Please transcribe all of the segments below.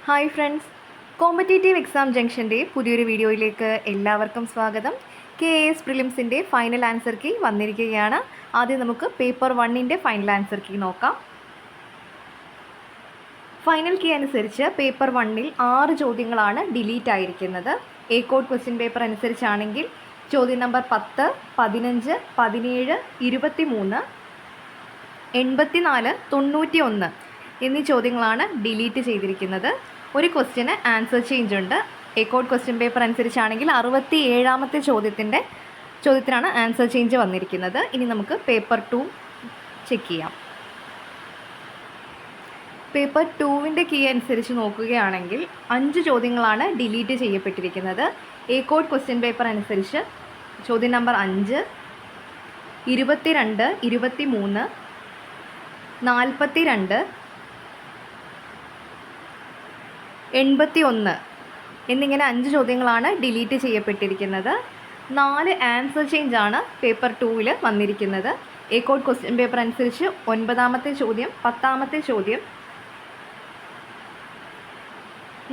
Hi friends, competitive exam ജംഗ്ഷൻ്റെ പുതിയൊരു വീഡിയോയിലേക്ക് എല്ലാവർക്കും സ്വാഗതം. KAS പ്രിലിംസിൻ്റെ ഫൈനൽ ആൻസർ കീ വന്നിരിക്കുകയാണ്. ആദ്യം നമുക്ക് പേപ്പർ 1ൻ്റെ ഫൈനൽ ആൻസർ കീ നോക്കാം. ഫൈനൽ കീ അനുസരിച്ച് പേപ്പർ 1ൽ 6 ചോദ്യങ്ങളാണ് ഡിലീറ്റ് ആയിരിക്കുന്നത്. എ കോഡ് ക്വസ്റ്റ്യൻ പേപ്പർ അനുസരിച്ചാണെങ്കിൽ ചോദ്യം നമ്പർ 10, 15, 17, 23, 84, 91 എന്നീ ചോദ്യങ്ങളാണ് ഡിലീറ്റ് ചെയ്തിരിക്കുന്നത്. ഒരു ക്വസ്റ്റ്യന് ആൻസർ ചേഞ്ച് ഉണ്ട്. എ കോഡ് ക്വസ്റ്റ്യൻ പേപ്പർ അനുസരിച്ചാണെങ്കിൽ 67ാമത്തെ ചോദ്യത്തിനാണ് ആൻസർ ചേഞ്ച് വന്നിരിക്കുന്നത്. ഇനി നമുക്ക് പേപ്പർ 2 ചെക്ക് ചെയ്യാം. പേപ്പർ 2ൻ്റെ കീ അനുസരിച്ച് നോക്കുകയാണെങ്കിൽ 5 ചോദ്യങ്ങളാണ് ഡിലീറ്റ് ചെയ്യപ്പെട്ടിരിക്കുന്നത്. എ കോഡ് ക്വസ്റ്റ്യൻ പേപ്പർ അനുസരിച്ച് ചോദ്യം നമ്പർ 5, 22, 23, 42, 81 എന്നിങ്ങനെ 5 ചോദ്യങ്ങളാണ് ഡിലീറ്റ് ചെയ്യപ്പെട്ടിരിക്കുന്നത്. 4 ആൻസർ ചേഞ്ച് ആണ് പേപ്പർ 2ൽ വന്നിരിക്കുന്നത്. എ കോഡ് ക്വസ്റ്റ്യൻ പേപ്പർ അനുസരിച്ച് 9ാമത്തെ ചോദ്യം, 10ാമത്തെ ചോദ്യം,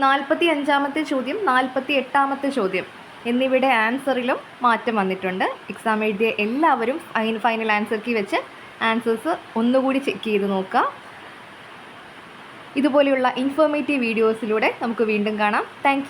45ാമത്തെ ചോദ്യം, 48ാമത്തെ ചോദ്യം എന്നിവയുടെ ആൻസറിലും മാറ്റം വന്നിട്ടുണ്ട്. എക്സാം എഴുതിയ എല്ലാവരും ഫൈനൽ ആൻസർ കീ വെച്ച് ആൻസേഴ്സ് ഒന്നുകൂടി ചെക്ക് ചെയ്ത് നോക്കുക. ഇതുപോലെയുള്ള ഇൻഫോർമേറ്റീവ് വീഡിയോസിലൂടെ നമുക്ക് വീണ്ടും കാണാം. താങ്ക്